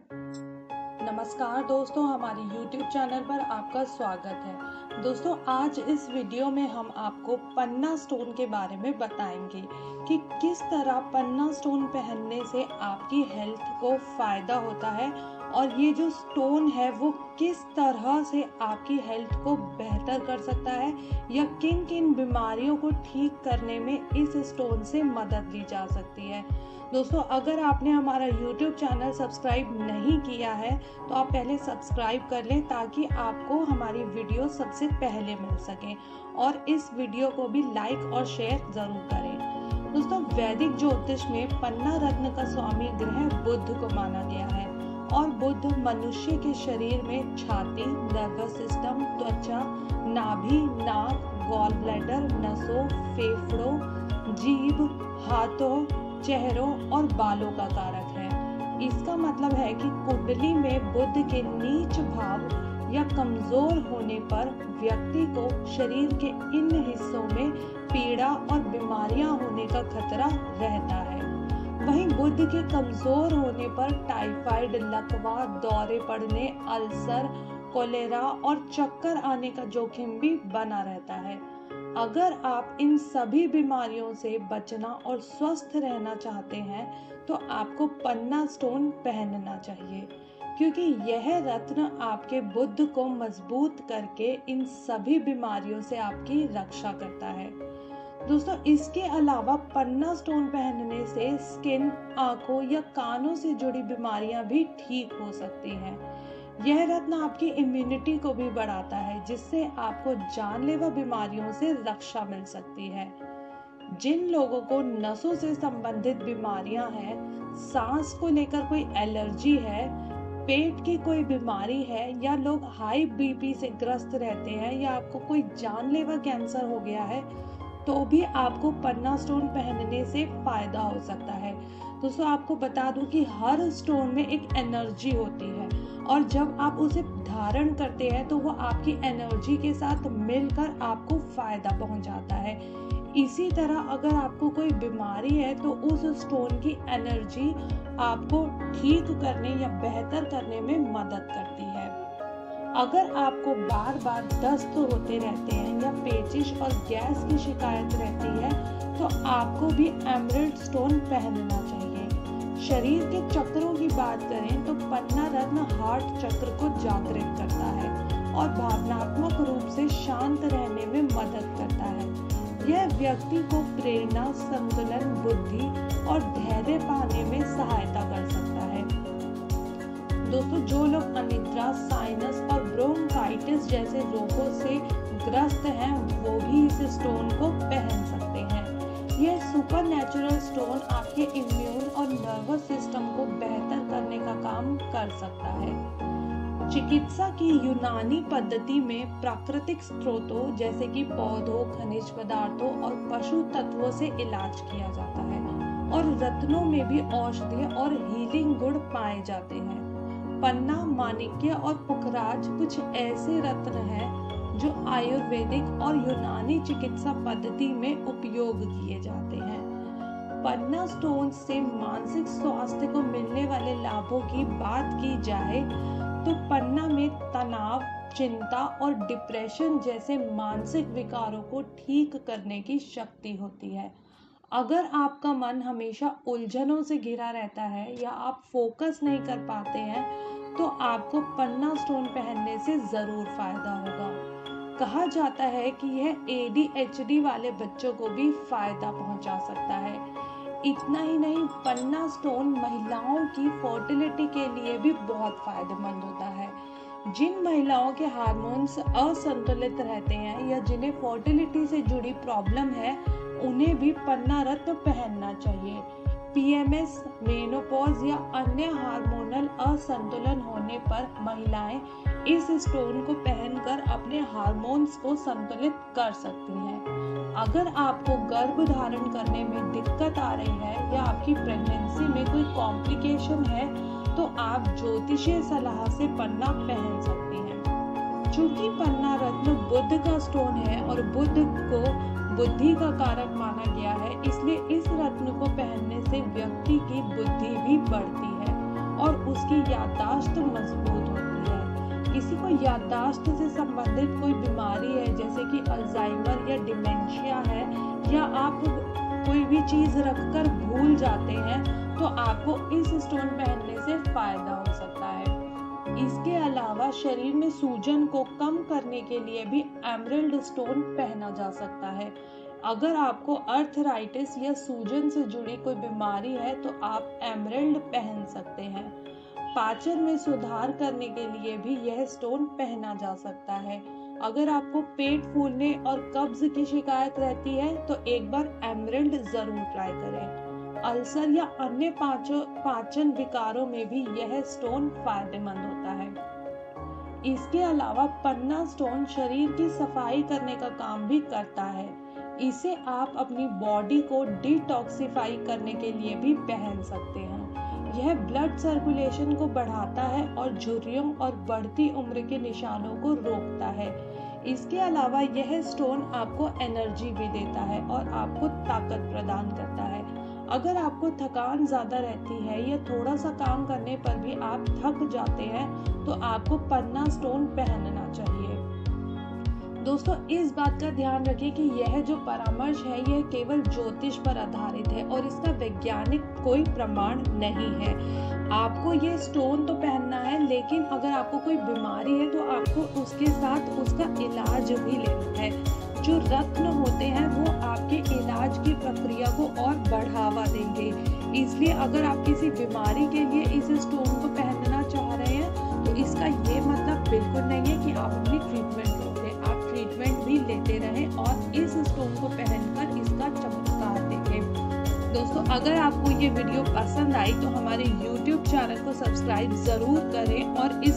नमस्कार दोस्तों, हमारे YouTube चैनल पर आपका स्वागत है। दोस्तों, आज इस वीडियो में हम आपको पन्ना स्टोन के बारे में बताएंगे कि किस तरह पन्ना स्टोन पहनने से आपकी हेल्थ को फ़ायदा होता है और ये जो स्टोन है वो किस तरह से आपकी हेल्थ को बेहतर कर सकता है या किन किन बीमारियों को ठीक करने में इस स्टोन से मदद ली जा सकती है। दोस्तों, अगर आपने हमारा YouTube चैनल सब्सक्राइब नहीं किया है तो आप पहले सब्सक्राइब कर लें ताकि आपको हमारी वीडियो सबसे पहले मिल सके और इस वीडियो को भी लाइक और शेयर ज़रूर करें। दोस्तों, वैदिक ज्योतिष में पन्ना रत्न का स्वामी ग्रह बुध को माना गया है और बुध मनुष्य के शरीर में छाती, नर्वस सिस्टम, त्वचा, नाभि, नाक, गॉल ब्लैडर, नसों, फेफड़ों, जीभ, हाथों, चेहरों और बालों का कारक है। इसका मतलब है कि कुंडली में बुध के नीच भाव या कमजोर होने पर व्यक्ति को शरीर के इन हिस्सों में पीड़ा और बीमारियां होने का खतरा रहता है। वहीं बुध के कमजोर होने पर टाइफाइड, लकवा, दौरे पड़ने, अल्सर, कोलेरा और चक्कर आने का जोखिम भी बना रहता है। अगर आप इन सभी बीमारियों से बचना और स्वस्थ रहना चाहते हैं तो आपको पन्ना स्टोन पहनना चाहिए, क्योंकि यह रत्न आपके बुध को मजबूत करके इन सभी बीमारियों से आपकी रक्षा करता है। दोस्तों, इसके अलावा पन्ना स्टोन पहनने से स्किन, आंखों या कानों से जुड़ी बीमारियां भी ठीक हो सकती हैं। यह रत्न आपकी इम्यूनिटी को भी बढ़ाता है, जिससे आपको जानलेवा बीमारियों से रक्षा मिल सकती है। जिन लोगों को नसों से संबंधित बीमारियां हैं, सांस को लेकर कोई एलर्जी है, पेट की कोई बीमारी है या लोग हाई बीपी से ग्रस्त रहते हैं या आपको कोई जानलेवा कैंसर हो गया है, तो भी आपको पन्ना स्टोन पहनने से फायदा हो सकता है। दोस्तों, आपको बता दूं कि हर स्टोन में एक एनर्जी होती है और जब आप उसे धारण करते हैं तो वो आपकी एनर्जी के साथ मिलकर आपको फायदा पहुंचाता है। इसी तरह अगर आपको कोई बीमारी है तो उस स्टोन की एनर्जी आपको ठीक करने या बेहतर करने में मदद करती है। अगर आपको बार बार दस्त होते रहते हैं या पेचिश और गैस की शिकायत रहती है तो आपको भी एमराल्ड स्टोन पहनना चाहिए। शरीर के चक्रों की बात करें तो पन्ना रत्न हार्ट चक्र को जागृत करता है और भावनात्मक रूप से शांत रहने में मदद करता है। यह व्यक्ति को प्रेरणा, संतुलन, बुद्धि और धैर्य पाने में सहायता कर सकता है। दोस्तों, जो लोग अनिद्रा, साइनस और ब्रोंकाइटिस जैसे रोगों से ग्रस्त हैं वो भी इस स्टोन को पहन सकते हैं। यह सुपर नेचुरल स्टोन आपके इम्यून और नर्वस सिस्टम को बेहतर करने का काम कर सकता है। चिकित्सा की यूनानी पद्धति में प्राकृतिक स्रोतों जैसे कि पौधों, खनिज पदार्थों और पशु तत्वों से इलाज किया जाता है और रत्नों में भी औषधीय और हीलिंग गुण पाए जाते हैं। पन्ना, माणिक्य और पुखराज कुछ ऐसे रत्न हैं जो आयुर्वेदिक और यूनानी चिकित्सा पद्धति में उपयोग किए जाते हैं। पन्ना स्टोन से मानसिक स्वास्थ्य को मिलने वाले लाभों की बात की जाए तो पन्ना में तनाव, चिंता और डिप्रेशन जैसे मानसिक विकारों को ठीक करने की शक्ति होती है। अगर आपका मन हमेशा उलझनों से घिरा रहता है या आप फोकस नहीं कर पाते हैं तो आपको पन्ना स्टोन पहनने से जरूर फायदा होगा। कहा जाता है कि यह ADHD वाले बच्चों को भी फायदा पहुंचा सकता है। इतना ही नहीं, पन्ना स्टोन महिलाओं की फर्टिलिटी के लिए भी बहुत फायदेमंद होता है। जिन महिलाओं के हार्मोन्स असंतुलित रहते हैं या जिन्हें फर्टिलिटी से जुड़ी प्रॉब्लम है उन्हें भी पन्ना रत्न पहनना चाहिए। PMS, मेनोपॉज या अन्य हार्मोनल असंतुलन होने पर महिलाएं इस स्टोन को पहनकर अपने हार्मोन्स को संतुलित कर सकती हैं। अगर आपको गर्भ धारण करने में दिक्कत आ रही है या आपकी प्रेगनेंसी में कोई कॉम्प्लिकेशन है तो आप ज्योतिषीय सलाह से पन्ना पहन सकती हैं। चूंकि पन्ना रत्न बुध का स्टोन है और बुध को बुद्धि का कारक माना गया है, इसलिए इस रत्न को पहनने से व्यक्ति की बुद्धि भी बढ़ती है और उसकी याददाश्त मजबूत होती है। किसी को याददाश्त से संबंधित कोई बीमारी है जैसे कि अल्जाइमर या डिमेंशिया है, या आप कोई भी चीज़ रखकर भूल जाते हैं, तो आपको इस स्टोन पहनने से फायदा हो सकता है। इसके अलावा शरीर में सूजन को कम करने के लिए भी एमरल्ड स्टोन पहना जा सकता है। अगर आपको अर्थराइटिस या सूजन से जुड़ी कोई बीमारी है तो आप एमरल्ड पहन सकते हैं। पाचन में सुधार करने के लिए भी यह स्टोन पहना जा सकता है। अगर आपको पेट फूलने और कब्ज की शिकायत रहती है तो एक बार एमरल्ड जरूर ट्राई करें। अल्सर या अन्य पाचन विकारों में भी यह स्टोन फायदेमंद होता है। इसके अलावा पन्ना स्टोन शरीर की सफाई करने का काम भी करता है। इसे आप अपनी बॉडी को डिटॉक्सिफाई करने के लिए भी पहन सकते हैं। यह ब्लड सर्कुलेशन को बढ़ाता है और झुर्रियों और बढ़ती उम्र के निशानों को रोकता है। इसके अलावा यह स्टोन आपको एनर्जी भी देता है और आपको ताकत प्रदान करता है। अगर आपको थकान ज़्यादा रहती है या थोड़ा सा काम करने पर भी आप थक जाते हैं तो आपको पन्ना स्टोन पहनना चाहिए। दोस्तों, इस बात का ध्यान रखिए कि यह जो परामर्श है यह केवल ज्योतिष पर आधारित है और इसका वैज्ञानिक कोई प्रमाण नहीं है। आपको ये स्टोन तो पहनना है, लेकिन अगर आपको कोई बीमारी है तो आपको उसके साथ उसका इलाज भी लेना है। जो रत्न होते हैं वो आपके इलाज की प्रक्रिया को और बढ़ावा देंगे। इसलिए अगर आप किसी बीमारी के लिए इस स्टोन को पहनना चाह रहे हैं तो इसका ये मतलब बिल्कुल नहीं है कि आप अपनी ट्रीटमेंट रोक दें। आप ट्रीटमेंट भी लेते रहें और इस स्टोन को पहनकर इसका चमत्कार देखें। दोस्तों, अगर आपको ये वीडियो पसंद आई तो हमारे YouTube चैनल को सब्सक्राइब ज़रूर करें और इस